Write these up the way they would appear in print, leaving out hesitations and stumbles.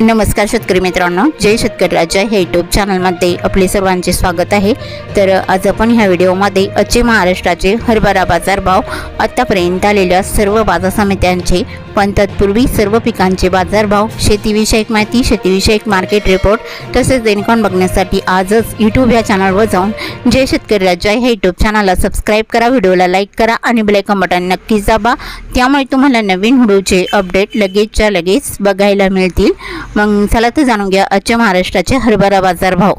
नमस्कार शेतकरी मित्रांनो, जय शेतकरी राजा हे यूट्यूब चॅनलमध्ये आपले सर्वांचे स्वागत आहे। तर आज आपण ह्या व्हिडिओमध्ये आजचे महाराष्ट्राचे हरभरा बाजारभाव, आतापर्यंत आलेल्या सर्व बाजार समित्यांचे, पण तत्पूर्वी सर्व पिकांचे बाजारभाव, शेतीविषयक माहिती, शेतीविषयक मार्केट रिपोर्ट तसेच देणकान बघण्यासाठी आजच यूट्यूब या चॅनलवर जाऊन जय शेतकरी राजा हे यूट्यूब चॅनलला सबस्क्राईब करा, व्हिडिओला लाईक करा आणि बेल आयकॉन बटन नक्कीच दाबा। त्यामुळे तुम्हाला नवीन व्हिडिओचे अपडेट लगेचच्या लगेच बघायला मिळतील। मग चला तर जाणून घ्या आजच्या महाराष्ट्राचे हरभरा बाजारभाव।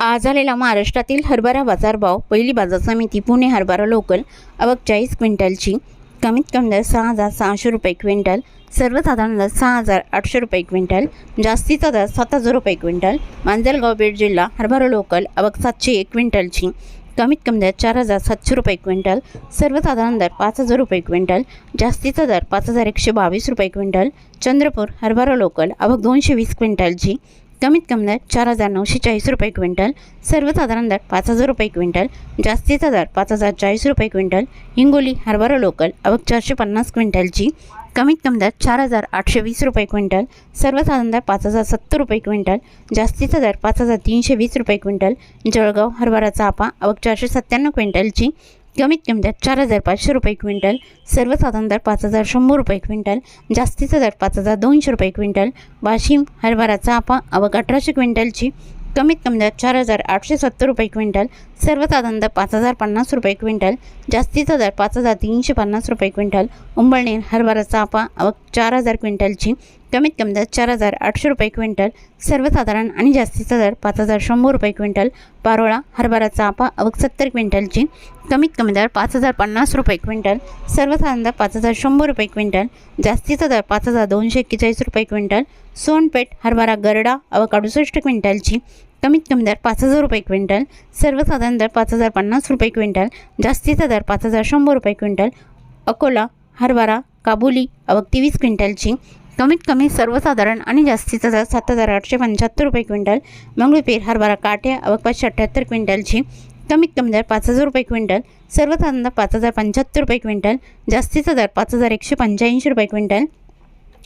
आज आलेला महाराष्ट्रातील हरभरा बाजारभाव, पहिली बाजार समिती पुणे हरभरा लोकल, आवक 40 क्विंटलची, कमीत कमी दर 6,600 रुपये क्विंटल, सर्वसाधारण दर 6,800 रुपये क्विंटल, जास्तीचा दर 7,000 रुपये क्विंटल। मांजलगाव बीड जिल्हा हरभरा लोकल, आवक 701 क्विंटलची, कमीत कमी दर 4,700 रुपये क्विंटल, सर्वसाधारण दर 5,000 रुपये क्विंटल, जास्तीचा दर 5,122 रुपये क्विंटल। चंद्रपूर हरभरा लोकल, आवक 220 क्विंटलची, कमीत कमी दर 4,940 रुपये क्विंटल, सर्वसाधारण दर 5,000 रुपये क्विंटल, जास्तीचा दर 5,040 रुपये क्विंटल। हिंगोली हरभरा लोकल, आवक 450 क्विंटलची, कमीत कमी दर 4,820 रुपये क्विंटल, सर्वसाधारण दर 5,070 रुपये क्विंटल, जास्तीचा दर 5,320 रुपये क्विंटल। जळगाव हरभरा चापा, आवक 497 क्विंटलची, कमीत कमी दर 4,500 रुपये क्विंटल, सर्वसाधारण दर 5,100 रुपये क्विंटल, जास्तीचा दर 5,200 रुपये क्विंटल। वाशिम हरभरा चापा, आवक 1,800 क्विंटलची, कमीत कमी दर 4,870 रुपये क्विंटल, सर्वसाधारण दर 5,050 रुपये क्विंटल, जास्तीचा दर 5,350 रुपये क्विंटल। उंबळनेर हरभरा चापा, आवक 4,000 क्विंटलची, कमीत कमी दर 4,800 रुपये क्विंटल, सर्वसाधारण आणि जास्तीचा दर 5,100 रुपये क्विंटल। पारोळा हरभरा चापा, आवक 70 क्विंटलची, कमीत कमी दर 5,050 रुपये क्विंटल, सर्वसाधारण दर 5,100 रुपये क्विंटल, जास्तीचा दर 5,241 रुपये क्विंटल। सोनपेठ हरभरा गरडा, आवक 68 क्विंटलची, कमीत कमी दर 5,000 रुपये क्विंटल, सर्वसाधारण दर 5,050 रुपये क्विंटल, जास्तीचा दर 5,100 रुपये क्विंटल। अकोला हरभरा काबुली, आवक 23 क्विंटलची, कमीत कमी सर्वसाधारण आणि जास्तीचा दर 7,875 रुपये क्विंटल। मंगळूरपीर हरभरा काटे, आवक 578 क्विंटलची, कमीत कमी दर 5,000 रुपये क्विंटल, सर्वसाधारण दर 5,075 रुपये क्विंटल, जास्तीचा दर 5,185 रुपये क्विंटल।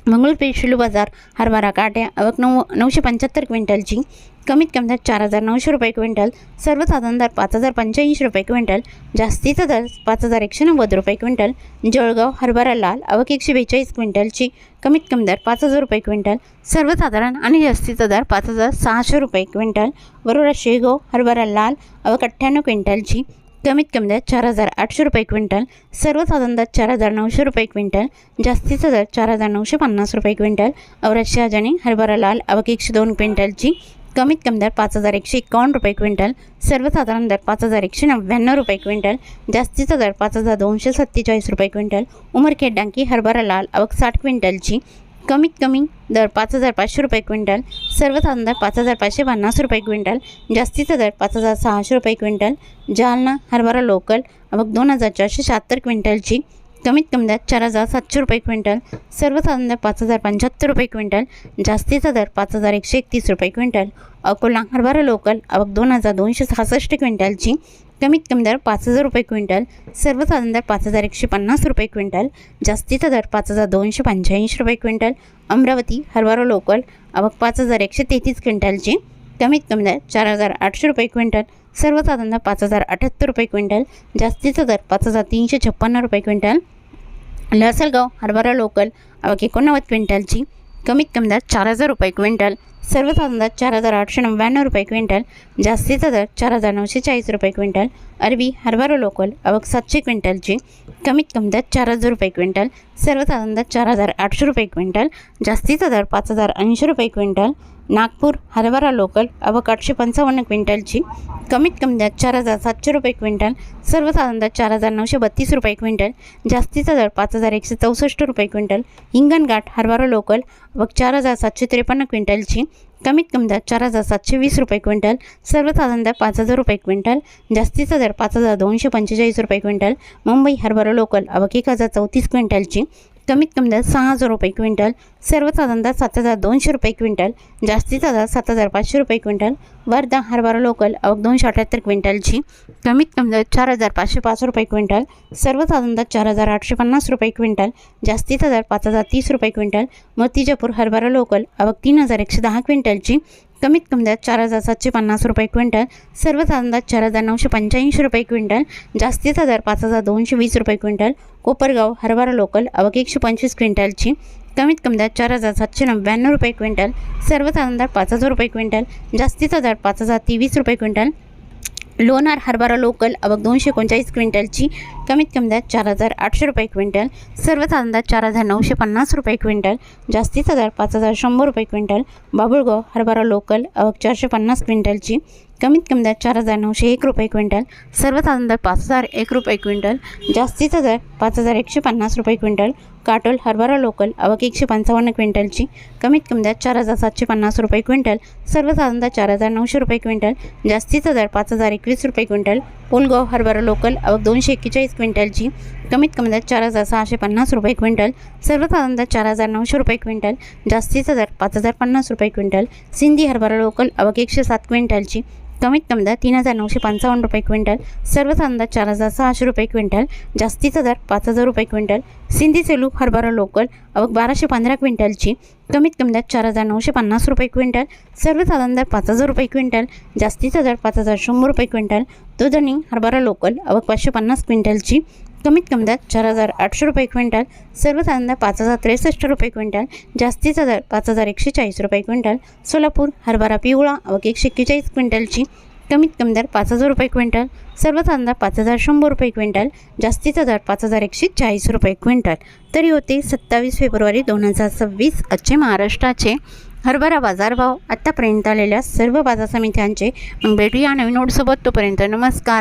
मंगळूरपीर शिलू बाजार हरभरा काटे, आवक 975 क्विंटलची, कमीत कमी दर 4,900 रुपये क्विंटल, सर्वसाधारण दर 5,085 रुपये क्विंटल, जास्तीचा दर 5,190 रुपये क्विंटल। जळगाव हरभरा लाल, आवक 142 क्विंटलची, कमीत कमी दर 5,000 रुपये क्विंटल, सर्वसाधारण आणि जास्तीचा दर 5,600 रुपये क्विंटल। वरोरा शेगाव हरभरा लाल, आवक 98 क्विंटलची, कमीत कमी दर 4,800 रुपये क्विंटल, सर्वसाधारण दर 4,900 रुपये क्विंटल, जास्तीचा दर 4,950 रुपये क्विंटल। औरत शहाजानी हरभरा लाल, आवक 102 क्विंटलची, कमीत कमी दर 5,151 रुपये क्विंटल, सर्वसाधारण दर 5,199 रुपये क्विंटल, जास्तीचा दर 5,247 रुपये क्विंटल। उमरखेड डांकी हरभरा लाल, आवक 60 क्विंटलची, कमीत कमी दर 5,500 रुपये क्विंटल, सर्वसाधारण दर 5,550 रुपये क्विंटल, जास्तीचा दर 5,600 रुपये क्विंटल। जालना हरभरा लोकल, आवक 2,476 क्विंटलची, कमीत कमी दर 4,700 रुपये क्विंटल, सर्वसाधारण दर 5,075 रुपये क्विंटल, जास्तीचा दर 5,131 रुपये क्विंटल। अकोला हरभरा लोकल, आवक 2,266 क्विंटलची, कमीत कमी दर 5,000 रुपये क्विंटल, सर्वसाधारण दर 5,150 रुपये क्विंटल, जास्तीचा दर 5,285 रुपये क्विंटल। अमरावती हरभरा लोकल, आवक 5,133 क्विंटलची, कमीत कमी दर 4,800 रुपये क्विंटल, सर्वसाधारण दर 5,078 रुपये क्विंटल, जास्तीचा दर 5,356 रुपये क्विंटल। लासलगाव हरभरा लोकल, आवक 89 क्विंटलची, कमीत कमी दर 4,000 रुपये क्विंटल, सर्वसाधारण दर 4,899 रुपये क्विंटल, जास्तीचा दर 4,940 रुपये क्विंटल। अरबी हरभरा लोकल, आवक 700 क्विंटलची, कमीत कमी दर 4,000 रुपये क्विंटल, सर्वसाधारण दर 4,800 रुपये क्विंटल, जास्तीचा दर 5,080 रुपये क्विंटल। नागपूर हरभरा लोकल, आवक 855 क्विंटलची, कमीत कमी दर 4,700 रुपये क्विंटल, सर्वसाधारण दर 4,932 रुपये क्विंटल, जास्तीचा दर 5,164 रुपये क्विंटल। हिंगणघाट हरभरा लोकल, आवक 4,753 क्विंटलची, कमीत कमी दर 4,720 रुपये क्विंटल, सर्वसाधारण दर 5,000 रुपये क्विंटल, जास्तीचा दर 5,245 रुपये क्विंटल। मुंबई हरभरा लोकल, आवक 1,034 क्विंटलची, कमीत कमी दर 6,000 रुपये क्विंटल, सर्वसाधारण दर 7,200 रुपये क्विंटल, जास्तीचा दर 7,500 रुपये क्विंटल। वर्धा हरभरा लोकल आवक 278 क्विंटलची, कमीत कमी दर 4,505 रुपये क्विंटल, सर्वसाधारण दर 4,850 रुपये क्विंटल, जास्तीचा दर 5,030 रुपये क्विंटल। मूर्तिजापूर हरभरा लोकल आवक 3,110 क्विंटलची, कमीत कमी दर 4,750 रुपये क्विंटल, सर्वसाधारण दर 4,985 रुपये क्विंटल, जास्तीचा दर 5,220 रुपये क्विंटल। कोपरगाव हरभरा लोकल आवक 125 क्विंटलची, कमीत कमी दर 4,799 रुपये क्विंटल, सर्वसाधारण दर 5,000 रुपये क्विंटल, जास्तीचा दर 5,023 रुपये क्विंटल। लोणार हरभरा लोकल आवक 239 क्विंटलची, कमीत कमी दर 4,800 रुपये क्विंटल, सर्वसाधारण दर 4,950 रुपये क्विंटल, जास्तीचा दर 5,100 रुपये क्विंटल। बाबुळगाव हरभरा लोकल आवक 450 क्विंटलची, कमीत कमी दर 4,901 रुपये क्विंटल, सर्वसाधारण दर 5,001 रुपये क्विंटल, जास्तीचा दर 5,150 रुपये क्विंटल। काटोल हरभरा लोकल आवक 155 क्विंटलची, कमीत कमी दर 4,750 रुपये क्विंटल, सर्वसाधारण दर 4,900 रुपये क्विंटल, जास्तीचा दर 5,021 रुपये क्विंटल। पोलगाव हरभरा लोकल आवक 241 क्विंटलची, कमीत कमी दर 4,650 रुपये क्विंटल, सर्वसाधारण दर 4,900 रुपये क्विंटल, जास्तीचा दर 5,050 रुपये क्विंटल। सिंधी हरभरा लोकल आवक 107 क्विंटलची, कमीत कमी दर 3,955 रुपये क्विंटल, सर्वसाधारण दर 4,600 रुपये क्विंटल, जास्तीचा दर 5,000 रुपये क्विंटल। सिंधी सेलू हरभरा लोकल आवक 1,215 क्विंटलची, कमीत कमी दर 4,950 रुपये क्विंटल, सर्वसाधारण दर 5,000 रुपये क्विंटल, जास्तीचा दर 5,100 रुपये क्विंटल। दुधणी हरभरा लोकल आवक 550 क्विंटलची, कमीत कमी दर 4,800 रुपये क्विंटल, सर्वसाधारण दर 5,063 रुपये क्विंटल, जास्तीचा दर 5,140 रुपये क्विंटल। सोलापूर हरभरा पिवळा आवक 141 क्विंटलची, कमीत कमी दर 5,000 रुपये क्विंटल, सर्वसाधारण दर 5,100 रुपये क्विंटल, जास्तीचा दर 5,140 रुपये क्विंटल। तरी होते 27 फेब्रुवारी 2026 आजचे महाराष्ट्राचे हरभरा बाजारभाव, आत्तापर्यंत आलेल्या सर्व बाजार समित्यांचे। मग भेटूया नवीन नोटसोबत, तोपर्यंत नमस्कार।